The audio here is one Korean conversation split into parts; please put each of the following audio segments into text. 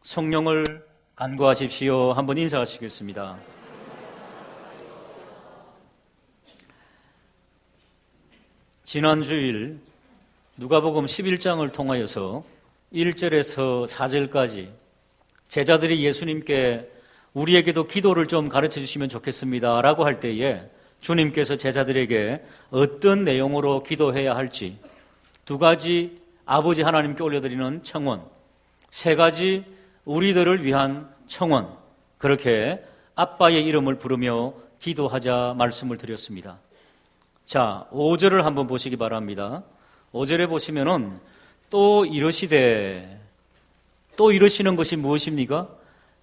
성령을 간구하십시오. 한번 인사하시겠습니다. 지난 주일 누가복음 11장을 통하여서 1절에서 4절까지 제자들이 예수님께 우리에게도 기도를 좀 가르쳐 주시면 좋겠습니다 라고 할 때에 주님께서 제자들에게 어떤 내용으로 기도해야 할지, 2가지 아버지 하나님께 올려드리는 청원, 3가지 우리들을 위한 청원, 그렇게 아빠의 이름을 부르며 기도하자 말씀을 드렸습니다. 자, 5절을 한번 보시기 바랍니다. 5절에 보시면은 또 이러시되, 또 이러시는 것이 무엇입니까?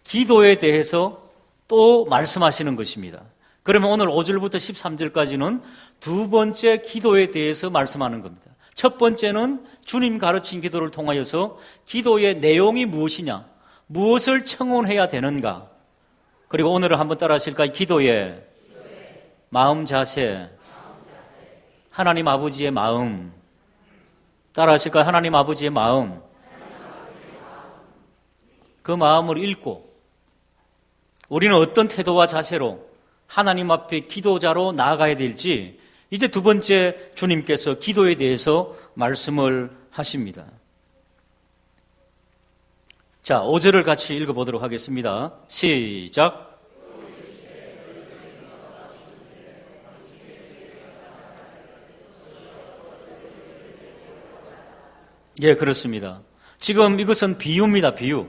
기도에 대해서 또 말씀하시는 것입니다. 그러면 오늘 5절부터 13절까지는 2번째 기도에 대해서 말씀하는 겁니다. 첫 번째는 주님 가르친 기도를 통하여서 기도의 내용이 무엇이냐, 무엇을 청원해야 되는가, 그리고 오늘은 한번 따라 하실까요? 기도의 마음 자세, 하나님 아버지의 마음, 따라 하실까요? 하나님 아버지의 마음. 그 마음을 읽고 우리는 어떤 태도와 자세로 하나님 앞에 기도자로 나아가야 될지 이제 2번째 주님께서 기도에 대해서 말씀을 하십니다. 자, 5절을 같이 읽어보도록 하겠습니다. 시작. 예, 그렇습니다. 지금 이것은 비유입니다, 비유.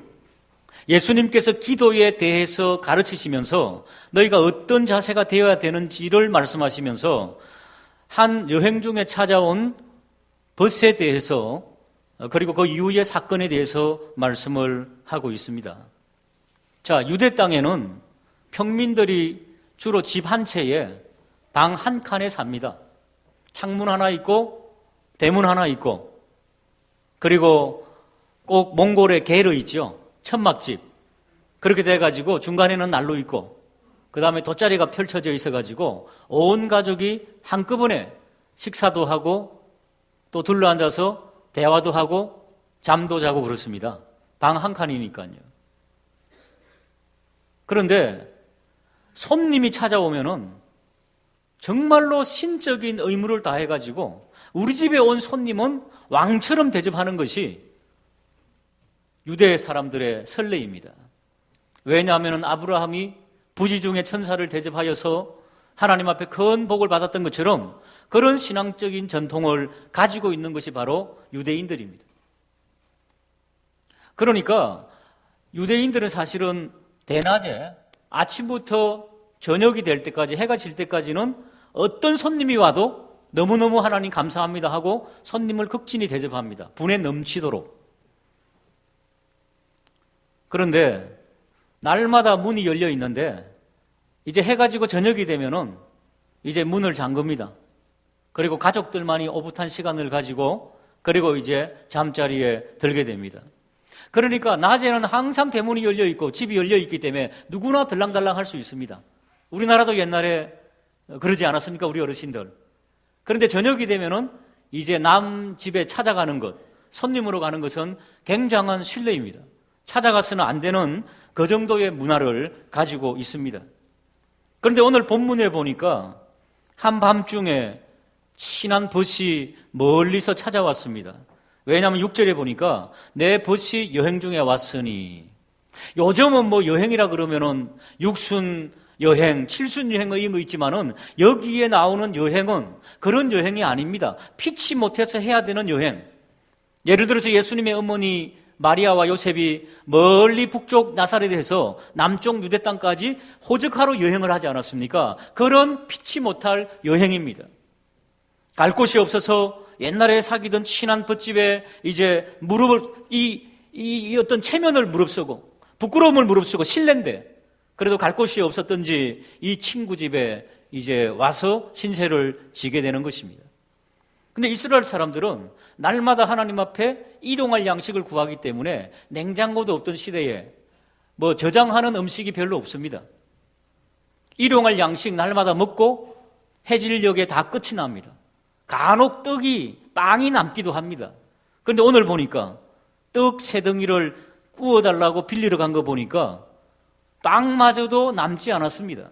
예수님께서 기도에 대해서 가르치시면서 너희가 어떤 자세가 되어야 되는지를 말씀하시면서 한 여행 중에 찾아온 벗에 대해서, 그리고 그 이후의 사건에 대해서 말씀을 하고 있습니다. 자, 유대 땅에는 평민들이 주로 집 한 채에 방 한 칸에 삽니다. 창문 하나 있고 대문 하나 있고, 그리고 꼭 몽골에 게르 있죠. 천막집. 그렇게 돼가지고 중간에는 난로 있고 그 다음에 돗자리가 펼쳐져 있어가지고 온 가족이 한꺼번에 식사도 하고 또 둘러앉아서 대화도 하고 잠도 자고 그렇습니다. 방 한 칸이니까요. 그런데 손님이 찾아오면은 정말로 신적인 의무를 다해가지고 우리 집에 온 손님은 왕처럼 대접하는 것이 유대 사람들의 선례입니다. 왜냐하면 아브라함이 부지 중에 천사를 대접하여서 하나님 앞에 큰 복을 받았던 것처럼 그런 신앙적인 전통을 가지고 있는 것이 바로 유대인들입니다. 그러니까 유대인들은 사실은 대낮에 아침부터 저녁이 될 때까지, 해가 질 때까지는 어떤 손님이 와도 너무너무 하나님 감사합니다 하고 손님을 극진히 대접합니다. 분에 넘치도록. 그런데 날마다 문이 열려 있는데 이제 해가 지고 저녁이 되면은 이제 문을 잠급니다. 그리고 가족들만이 오붓한 시간을 가지고 그리고 이제 잠자리에 들게 됩니다. 그러니까 낮에는 항상 대문이 열려 있고 집이 열려 있기 때문에 누구나 들랑달랑 할 수 있습니다. 우리나라도 옛날에 그러지 않았습니까? 우리 어르신들. 그런데 저녁이 되면은 이제 남 집에 찾아가는 것, 손님으로 가는 것은 굉장한 신뢰입니다. 찾아가서는 안 되는 그 정도의 문화를 가지고 있습니다. 그런데 오늘 본문에 보니까 한밤중에 친한 벗이 멀리서 찾아왔습니다. 왜냐하면 6절에 보니까 내 벗이 여행 중에 왔으니, 요즘은 뭐 여행이라 그러면은 육순 여행, 칠순 여행 이런 거 있지만은 여기에 나오는 여행은 그런 여행이 아닙니다. 피치 못해서 해야 되는 여행. 예를 들어서 예수님의 어머니 마리아와 요셉이 멀리 북쪽 나사렛에서 남쪽 유대 땅까지 호적하러 여행을 하지 않았습니까? 그런 피치 못할 여행입니다. 갈 곳이 없어서 옛날에 사귀던 친한 벗집에 이제 무릎을 이 어떤 체면을 무릅쓰고 부끄러움을 무릅쓰고 실례인데 그래도 갈 곳이 없었던지 이 친구 집에 이제 와서 신세를 지게 되는 것입니다. 근데 이스라엘 사람들은 날마다 하나님 앞에 일용할 양식을 구하기 때문에 냉장고도 없던 시대에 뭐 저장하는 음식이 별로 없습니다. 일용할 양식 날마다 먹고 해질녘에 다 끝이 납니다. 간혹 빵이 남기도 합니다. 그런데 오늘 보니까 떡 3덩이를 구워달라고 빌리러 간 거 보니까 빵마저도 남지 않았습니다.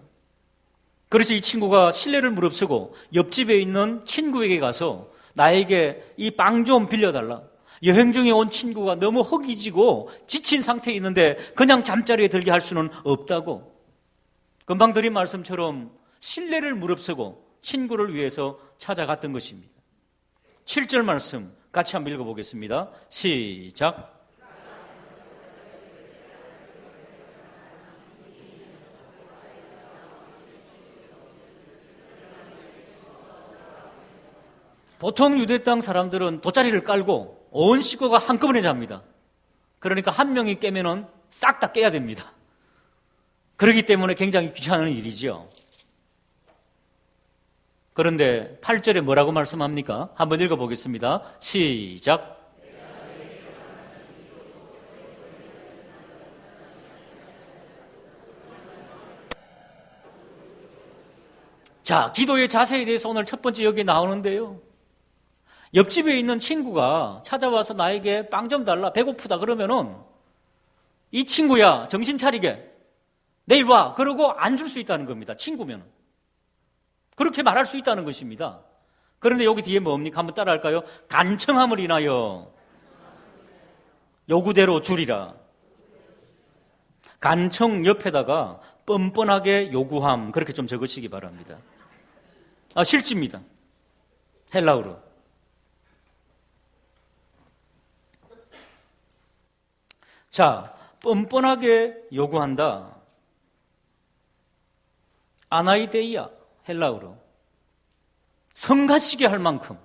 그래서 이 친구가 실례를 무릅쓰고 옆집에 있는 친구에게 가서 나에게 이 빵 좀 빌려달라. 여행 중에 온 친구가 너무 허기지고 지친 상태에 있는데 그냥 잠자리에 들게 할 수는 없다고. 금방 드린 말씀처럼 실례를 무릅쓰고 친구를 위해서 찾아갔던 것입니다. 7절 말씀 같이 한번 읽어보겠습니다. 시작. 보통 유대 땅 사람들은 돗자리를 깔고 온 식구가 한꺼번에 잡니다. 그러니까 한 명이 깨면은 싹 다 깨야 됩니다. 그렇기 때문에 굉장히 귀찮은 일이죠. 그런데 8절에 뭐라고 말씀합니까? 한번 읽어보겠습니다. 시작. 자, 기도의 자세에 대해서 오늘 첫 번째 여기 나오는데요. 옆집에 있는 친구가 찾아와서 나에게 빵 좀 달라, 배고프다 그러면은 이 친구야, 정신 차리게, 내일 와, 그러고 안 줄 수 있다는 겁니다. 친구면은. 그렇게 말할 수 있다는 것입니다. 그런데 여기 뒤에 뭡니까? 한번 따라할까요? 간청함을 인하여 요구대로 주리라. 간청 옆에다가 뻔뻔하게 요구함, 그렇게 좀 적으시기 바랍니다. 실지입니다. 헬라어로. 자, 뻔뻔하게 요구한다. 아나이데이아, 헬라어로. 성가시게 할 만큼.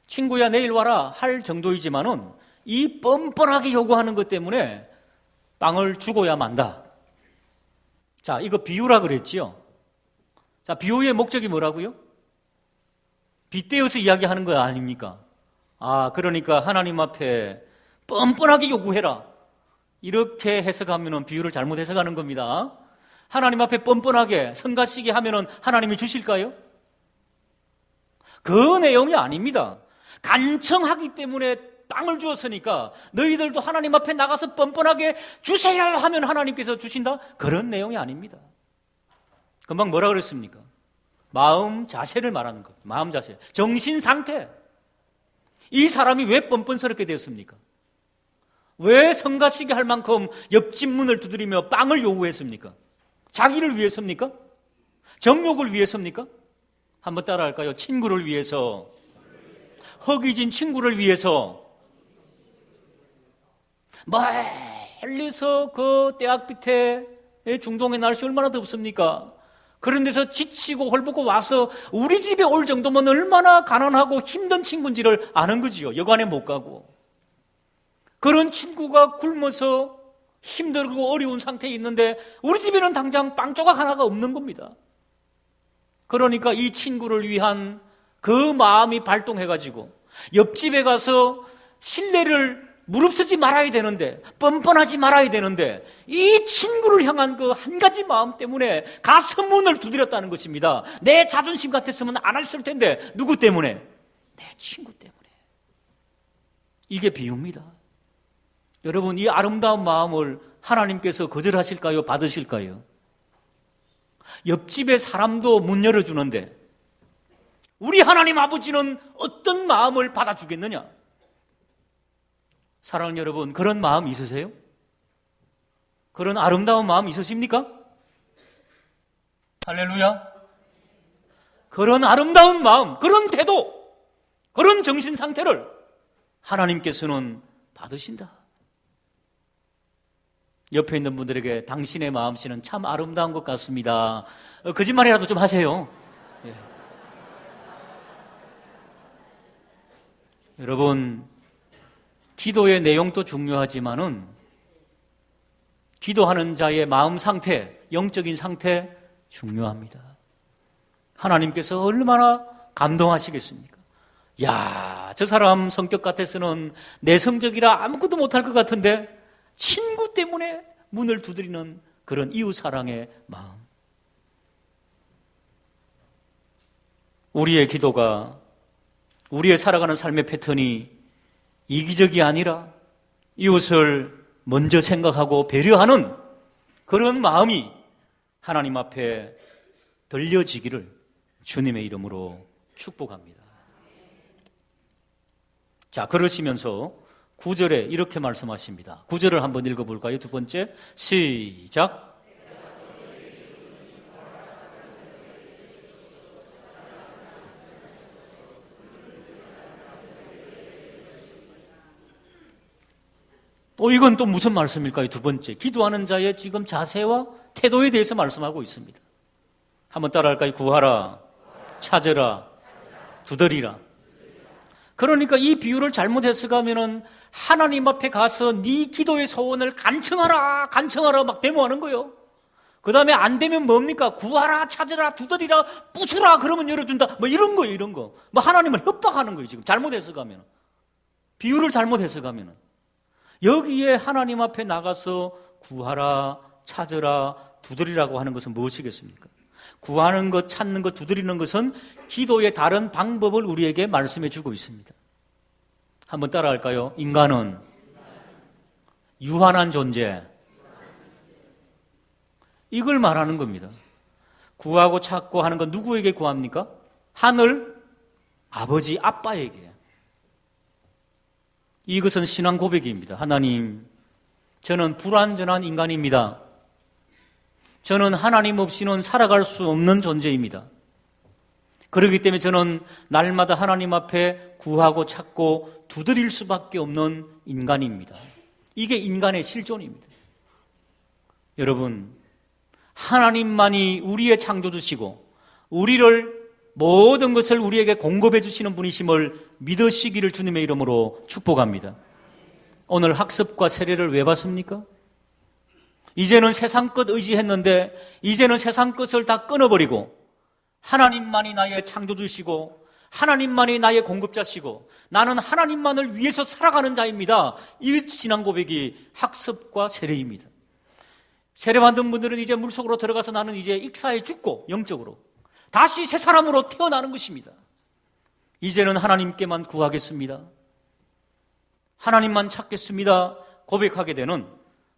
친구야 내일 와라 할 정도이지만은 이 뻔뻔하게 요구하는 것 때문에 빵을 주고야 만다. 자, 이거 비유라 그랬지요. 자, 비유의 목적이 뭐라고요? 빗대어서 이야기하는 거 아닙니까? 그러니까 하나님 앞에 뻔뻔하게 요구해라. 이렇게 해석하면은 비유를 잘못 해석하는 겁니다. 하나님 앞에 뻔뻔하게 성가시게 하면은 하나님이 주실까요? 그 내용이 아닙니다. 간청하기 때문에 빵을 주었으니까 너희들도 하나님 앞에 나가서 뻔뻔하게 주세요 하면 하나님께서 주신다? 그런 내용이 아닙니다. 금방 뭐라 그랬습니까? 마음 자세를 말하는 것. 마음 자세. 정신 상태. 이 사람이 왜 뻔뻔스럽게 되었습니까? 왜 성가시게 할 만큼 옆집 문을 두드리며 빵을 요구했습니까? 자기를 위해서입니까? 정욕을 위해서입니까? 한번 따라할까요? 친구를 위해서. 허기진 친구를 위해서. 멀리서 그 대학 밑에 중동의 날씨 얼마나 덥습니까? 그런 데서 지치고 헐벗고 와서 우리 집에 올 정도면 얼마나 가난하고 힘든 친구인지를 아는 거지요. 여관에 못 가고. 그런 친구가 굶어서 힘들고 어려운 상태에 있는데 우리 집에는 당장 빵 조각 하나가 없는 겁니다. 그러니까 이 친구를 위한 그 마음이 발동해가지고 옆집에 가서 신뢰를 무릅쓰지 말아야 되는데, 뻔뻔하지 말아야 되는데 이 친구를 향한 그 한 가지 마음 때문에 가서 문을 두드렸다는 것입니다. 내 자존심 같았으면 안 했을 텐데 누구 때문에? 내 친구 때문에. 이게 비유입니다. 여러분, 이 아름다운 마음을 하나님께서 거절하실까요? 받으실까요? 옆집에 사람도 문 열어주는데 우리 하나님 아버지는 어떤 마음을 받아주겠느냐? 사랑하는 여러분, 그런 마음 있으세요? 그런 아름다운 마음 있으십니까? 할렐루야. 그런 아름다운 마음, 그런 태도, 그런 정신 상태를 하나님께서는 받으신다. 옆에 있는 분들에게 당신의 마음씨는 참 아름다운 것 같습니다. 거짓말이라도 좀 하세요. 예. 여러분, 기도의 내용도 중요하지만은 기도하는 자의 마음 상태, 영적인 상태 중요합니다. 하나님께서 얼마나 감동하시겠습니까? 야, 저 사람 성격 같아서는 내성적이라 아무것도 못할 것 같은데 친구 때문에 문을 두드리는 그런 이웃사랑의 마음. 우리의 기도가, 우리의 살아가는 삶의 패턴이 이기적이 아니라 이웃을 먼저 생각하고 배려하는 그런 마음이 하나님 앞에 들려지기를 주님의 이름으로 축복합니다. 자, 그러시면서 9절에 이렇게 말씀하십니다. 9절을 한번 읽어볼까요? 두 번째, 시작. 또 이건 또 무슨 말씀일까요? 두 번째, 기도하는 자의 지금 자세와 태도에 대해서 말씀하고 있습니다. 한번 따라할까요? 구하라, 찾으라, 두드리라. 그러니까 이 비유를 잘못 해석하면은 하나님 앞에 가서 네 기도의 소원을 간청하라 막 데모하는 거예요. 그 다음에 안 되면 뭡니까? 구하라, 찾으라, 두드리라, 부수라 그러면 열어준다. 뭐 이런 거예요, 이런 거. 뭐 하나님을 협박하는 거예요, 지금 잘못 해석하면. 비유를 잘못 해석하면. 여기에 하나님 앞에 나가서 구하라, 찾으라, 두드리라고 하는 것은 무엇이겠습니까? 구하는 것, 찾는 것, 두드리는 것은 기도의 다른 방법을 우리에게 말씀해 주고 있습니다. 한번 따라할까요? 인간은 유한한 존재. 이걸 말하는 겁니다. 구하고 찾고 하는 건 누구에게 구합니까? 하늘 아버지, 아빠에게. 이것은 신앙 고백입니다. 하나님, 저는 불완전한 인간입니다. 저는 하나님 없이는 살아갈 수 없는 존재입니다. 그렇기 때문에 저는 날마다 하나님 앞에 구하고 찾고 두드릴 수밖에 없는 인간입니다. 이게 인간의 실존입니다. 여러분, 하나님만이 우리의 창조주시고 우리를 모든 것을 우리에게 공급해 주시는 분이심을 믿으시기를 주님의 이름으로 축복합니다. 오늘 학습과 세례를 왜 받습니까? 이제는 세상 것 의지했는데 이제는 세상 것을 다 끊어버리고 하나님만이 나의 창조주시고 하나님만이 나의 공급자시고 나는 하나님만을 위해서 살아가는 자입니다. 이 신앙 고백이 학습과 세례입니다. 세례받은 분들은 이제 물속으로 들어가서 나는 이제 익사해 죽고 영적으로 다시 새 사람으로 태어나는 것입니다. 이제는 하나님께만 구하겠습니다. 하나님만 찾겠습니다. 고백하게 되는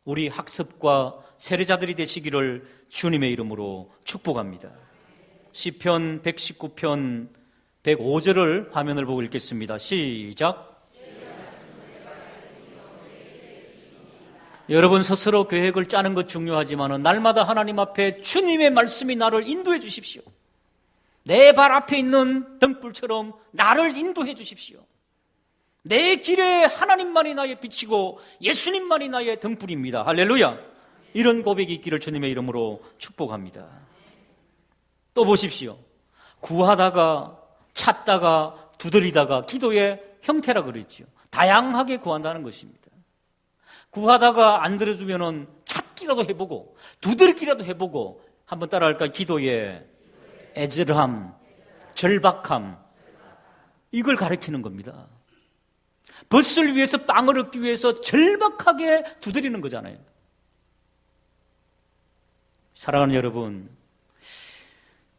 우리 학습과 세례자들이 되시기를 주님의 이름으로 축복합니다. 시편 119편 105절을 화면을 보고 읽겠습니다. 시작. 여러분 스스로 계획을 짜는 것 중요하지만 날마다 하나님 앞에 주님의 말씀이 나를 인도해 주십시오. 내 발 앞에 있는 등불처럼 나를 인도해 주십시오. 내 길에 하나님만이 나의 빛이고 예수님만이 나의 등불입니다. 할렐루야. 이런 고백이 있기를 주님의 이름으로 축복합니다. 또 보십시오. 구하다가 찾다가 두드리다가 기도의 형태라 그랬죠. 다양하게 구한다는 것입니다. 구하다가 안 들어주면은 찾기라도 해보고 두드리기라도 해보고 한번 따라할까요? 기도의 애절함, 절박함, 이걸 가리키는 겁니다. 벗을 위해서 빵을 얻기 위해서 절박하게 두드리는 거잖아요. 사랑하는 여러분,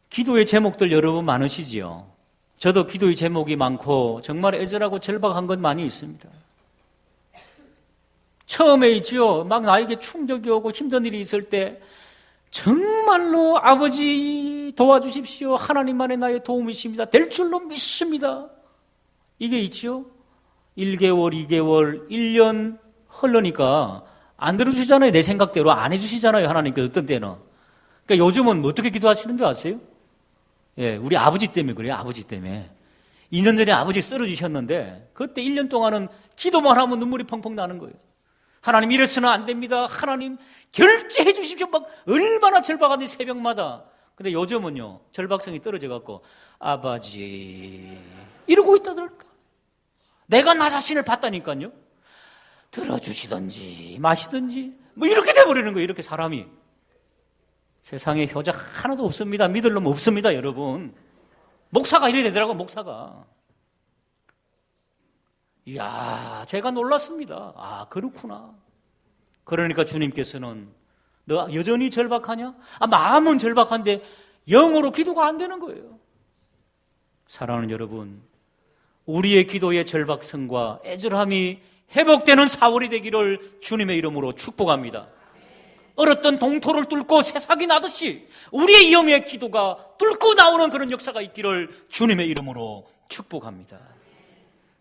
기도의 제목들 여러분 많으시지요? 저도 기도의 제목이 많고 정말 애절하고 절박한 것 많이 있습니다. 처음에 있죠. 막 나에게 충격이 오고 힘든 일이 있을 때 정말로 아버지 도와주십시오. 하나님만의 나의 도움이십니다. 될 줄로 믿습니다. 이게 있죠. 1개월, 2개월, 1년 흘러니까 안 들어주시잖아요. 내 생각대로 안 해주시잖아요. 하나님께서 어떤 때는. 그러니까 요즘은 어떻게 기도하시는 줄 아세요? 예, 우리 아버지 때문에 그래요. 아버지 때문에. 2년 전에 아버지 쓰러지셨는데 그때 1년 동안은 기도만 하면 눈물이 펑펑 나는 거예요. 하나님 이래서는 안 됩니다. 하나님 결제해 주십시오. 막 얼마나 절박한데 새벽마다. 근데 요즘은요 절박성이 떨어져 갖고 아버지 이러고 있다더니까. 내가 나 자신을 봤다니까요. 들어주시든지 마시든지 뭐 이렇게 돼버리는 거예요. 이렇게 사람이. 세상에 효자 하나도 없습니다. 믿을 놈 없습니다. 여러분. 목사가 이래 되더라고. 목사가. 이야, 제가 놀랐습니다. 아, 그렇구나. 그러니까 주님께서는 너 여전히 절박하냐? 아, 마음은 절박한데 영으로 기도가 안 되는 거예요. 사랑하는 여러분, 우리의 기도의 절박성과 애절함이 회복되는 4월이 되기를 주님의 이름으로 축복합니다. 얼었던 동토를 뚫고 새싹이 나듯이 우리의 영의 기도가 뚫고 나오는 그런 역사가 있기를 주님의 이름으로 축복합니다.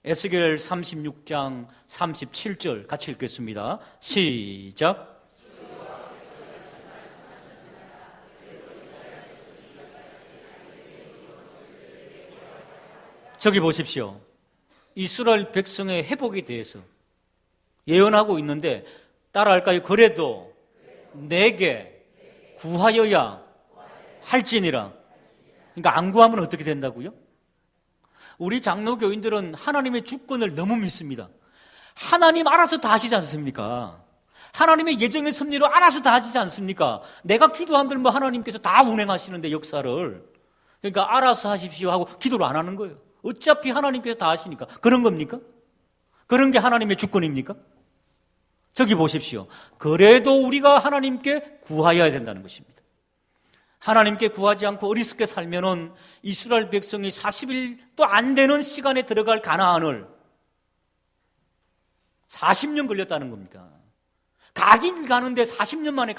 에스겔 36장 37절 같이 읽겠습니다. 시작. 저기 보십시오. 이스라엘 백성의 회복에 대해서 예언하고 있는데 따라할까요? 그래도 내게 구하여야 할지니라. 그러니까 안 구하면 어떻게 된다고요? 우리 장로교인들은 하나님의 주권을 너무 믿습니다. 하나님 알아서 다 하시지 않습니까? 하나님의 예정의 섭리로 알아서 다 하시지 않습니까? 내가 기도한들 뭐 하나님께서 다 운행하시는데 역사를. 그러니까 알아서 하십시오 하고 기도를 안 하는 거예요. 어차피 하나님께서 다 하시니까. 그런 겁니까? 그런 게 하나님의 주권입니까? 저기 보십시오. 그래도 우리가 하나님께 구하여야 된다는 것입니다. 하나님께 구하지 않고 어리석게 살면은 이스라엘 백성이 40일도 안 되는 시간에 들어갈 가나안을 40년 걸렸다는 겁니다. 가긴 가는데 40년 만에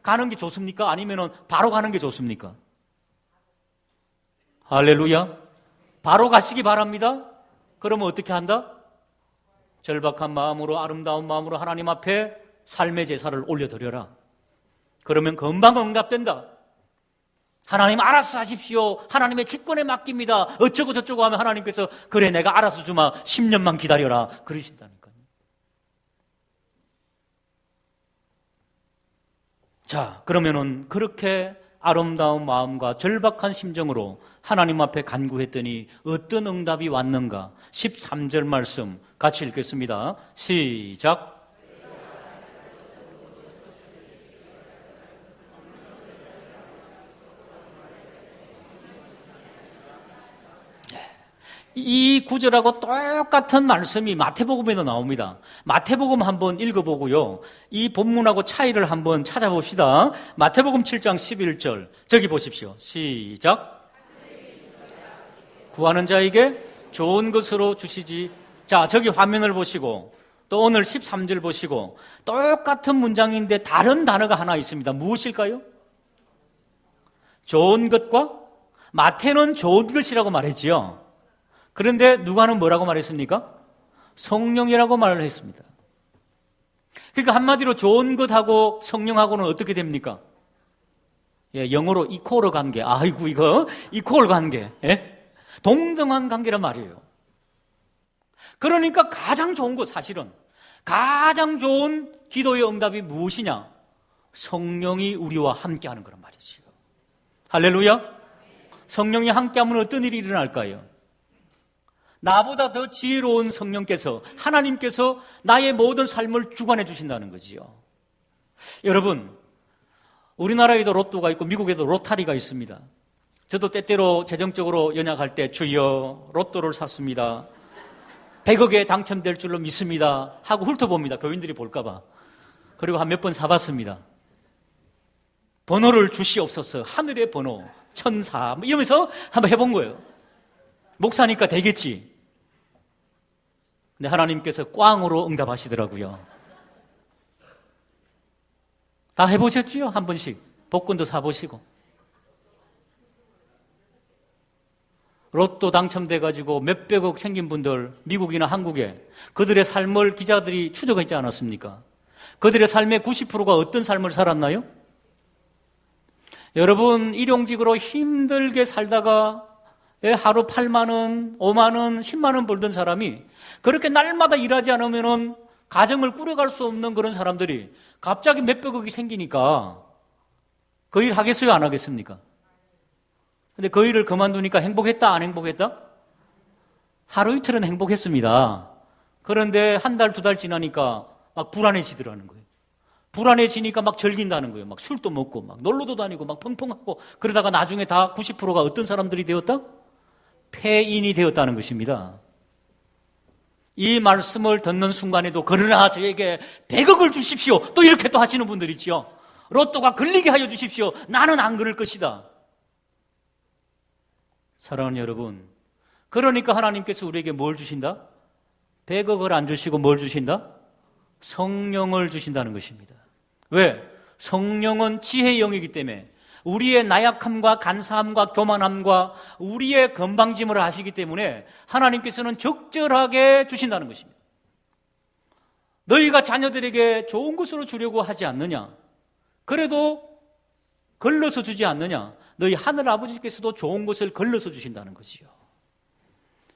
가는 게 좋습니까? 아니면은 바로 가는 게 좋습니까? 할렐루야. 바로 가시기 바랍니다. 그러면 어떻게 한다? 절박한 마음으로 아름다운 마음으로 하나님 앞에 삶의 제사를 올려드려라. 그러면 금방 응답된다. 하나님 알아서 하십시오. 하나님의 주권에 맡깁니다. 어쩌고 저쩌고 하면 하나님께서 그래 내가 알아서 주마 10년만 기다려라 그러신다니까요. 자, 그러면은 그렇게 아름다운 마음과 절박한 심정으로 하나님 앞에 간구했더니 어떤 응답이 왔는가? 13절 말씀 같이 읽겠습니다. 시작. 이 구절하고 똑같은 말씀이 마태복음에도 나옵니다. 마태복음 한번 읽어보고요. 이 본문하고 차이를 한번 찾아봅시다. 마태복음 7장 11절 저기 보십시오. 시작. 구하는 자에게 좋은 것으로 주시지. 자, 저기 화면을 보시고 또 오늘 13절 보시고 똑같은 문장인데 다른 단어가 하나 있습니다. 무엇일까요? 좋은 것과 마태는 좋은 것이라고 말했지요. 그런데 누가는 뭐라고 말했습니까? 성령이라고 말을 했습니다. 그러니까 한마디로 좋은 것하고 성령하고는 어떻게 됩니까? 예, 영어로 이퀄 관계. 아이고 이거 이퀄 관계. 예? 동등한 관계란 말이에요. 그러니까 가장 좋은 것 사실은 가장 좋은 기도의 응답이 무엇이냐? 성령이 우리와 함께하는 거란 말이죠. 할렐루야. 성령이 함께하면 어떤 일이 일어날까요? 나보다 더 지혜로운 성령께서 하나님께서 나의 모든 삶을 주관해 주신다는 거지요. 여러분, 우리나라에도 로또가 있고 미국에도 로타리가 있습니다. 저도 때때로 재정적으로 연약할 때 주여 로또를 샀습니다. 100억에 당첨될 줄로 믿습니다 하고 훑어봅니다. 교인들이 볼까 봐. 그리고 한 몇 번 사봤습니다. 번호를 주시옵소서. 하늘의 번호 천사 이러면서 한번 해본 거예요. 목사니까 되겠지. 근데 하나님께서 꽝으로 응답하시더라고요. 다 해보셨지요? 한 번씩 복권도 사보시고 로또 당첨돼가지고 몇백억 생긴 분들 미국이나 한국에 그들의 삶을 기자들이 추적했지 않았습니까? 그들의 삶의 90%가 어떤 삶을 살았나요? 여러분, 일용직으로 힘들게 살다가 하루 8만 원, 5만 원, 10만 원 벌던 사람이 그렇게 날마다 일하지 않으면 가정을 꾸려갈 수 없는 그런 사람들이 갑자기 몇백억이 생기니까 그 일 하겠어요? 안 하겠습니까? 근데 그 일을 그만두니까 행복했다? 안 행복했다? 하루 이틀은 행복했습니다. 그런데 한 달, 두 달 지나니까 막 불안해지더라는 거예요. 불안해지니까 막 즐긴다는 거예요. 막 술도 먹고 막 놀러도 다니고 막 펑펑하고 그러다가 나중에 다 90%가 어떤 사람들이 되었다? 폐인이 되었다는 것입니다. 이 말씀을 듣는 순간에도 그러나 저에게 100억을 주십시오. 또 이렇게 또 하시는 분들 있지요. 로또가 걸리게 하여 주십시오. 나는 안 그럴 것이다. 사랑하는 여러분, 그러니까 하나님께서 우리에게 뭘 주신다? 100억을 안 주시고 뭘 주신다? 성령을 주신다는 것입니다. 왜? 성령은 지혜의 영이기 때문에 우리의 나약함과 간사함과 교만함과 우리의 건방짐을 아시기 때문에 하나님께서는 적절하게 주신다는 것입니다. 너희가 자녀들에게 좋은 것으로 주려고 하지 않느냐? 그래도 걸러서 주지 않느냐? 너희 하늘 아버지께서도 좋은 것을 걸러서 주신다는 거지요.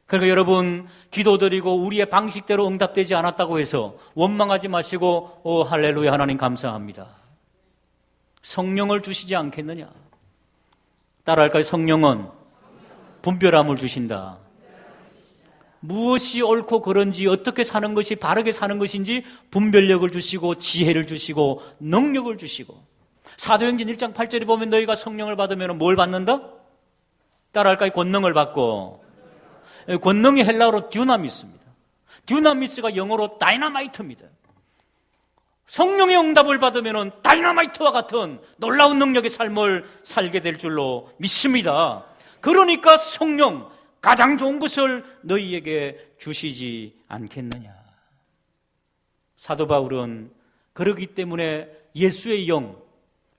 그러니까 여러분, 기도드리고 우리의 방식대로 응답되지 않았다고 해서 원망하지 마시고 할렐루야 하나님 감사합니다. 성령을 주시지 않겠느냐? 따라할까요? 성령은 분별함을 주신다. 무엇이 옳고 그른지, 어떻게 사는 것이 바르게 사는 것인지 분별력을 주시고 지혜를 주시고 능력을 주시고, 사도행전 1장 8절에 보면 너희가 성령을 받으면 뭘 받는다? 따라할까요? 권능을 받고. 권능이 헬라어로 듀나미스입니다. 듀나미스가 영어로 다이너마이트입니다. 성령의 응답을 받으면 다이너마이트와 같은 놀라운 능력의 삶을 살게 될 줄로 믿습니다. 그러니까 성령, 가장 좋은 것을 너희에게 주시지 않겠느냐. 사도 바울은 그러기 때문에 예수의 영,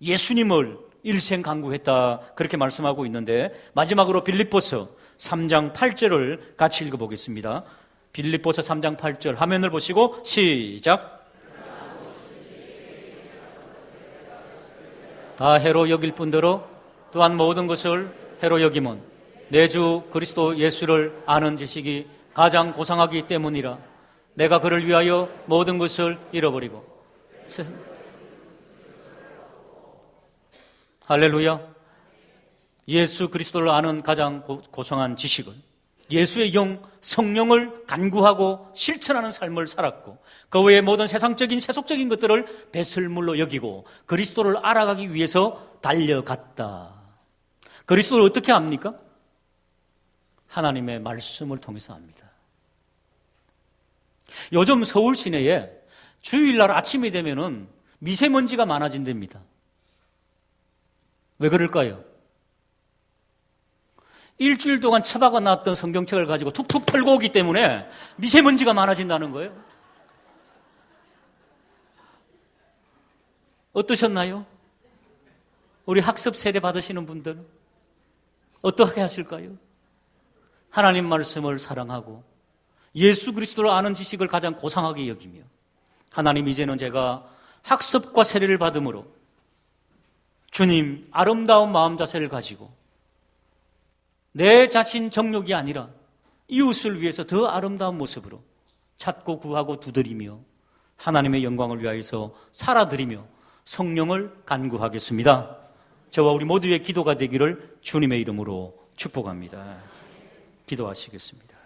예수님을 일생 간구했다, 그렇게 말씀하고 있는데, 마지막으로 빌립보서 3장 8절을 같이 읽어보겠습니다. 빌립보서 3장 8절 화면을 보시고 시작. 다 해로 여길 뿐더러 또한 모든 것을 해로 여김은 내 주 그리스도 예수를 아는 지식이 가장 고상하기 때문이라. 내가 그를 위하여 모든 것을 잃어버리고. 할렐루야. 예수 그리스도를 아는 가장 고상한 지식은 예수의 영, 성령을 간구하고 실천하는 삶을 살았고, 그 외의 모든 세상적인 세속적인 것들을 배설물로 여기고 그리스도를 알아가기 위해서 달려갔다. 그리스도를 어떻게 압니까? 하나님의 말씀을 통해서 압니다. 요즘 서울 시내에 주일날 아침이 되면은 미세먼지가 많아진답니다. 왜 그럴까요? 일주일 동안 처박아 놨던 성경책을 가지고 툭툭 털고 오기 때문에 미세먼지가 많아진다는 거예요. 어떠셨나요? 우리 학습 세례 받으시는 분들 어떻게 하실까요? 하나님 말씀을 사랑하고 예수 그리스도를 아는 지식을 가장 고상하게 여기며, 하나님, 이제는 제가 학습과 세례를 받음으로 주님 아름다운 마음 자세를 가지고 내 자신 정욕이 아니라 이웃을 위해서 더 아름다운 모습으로 찾고 구하고 두드리며 하나님의 영광을 위하여서 살아드리며 성령을 간구하겠습니다. 저와 우리 모두의 기도가 되기를 주님의 이름으로 축복합니다. 기도하시겠습니다.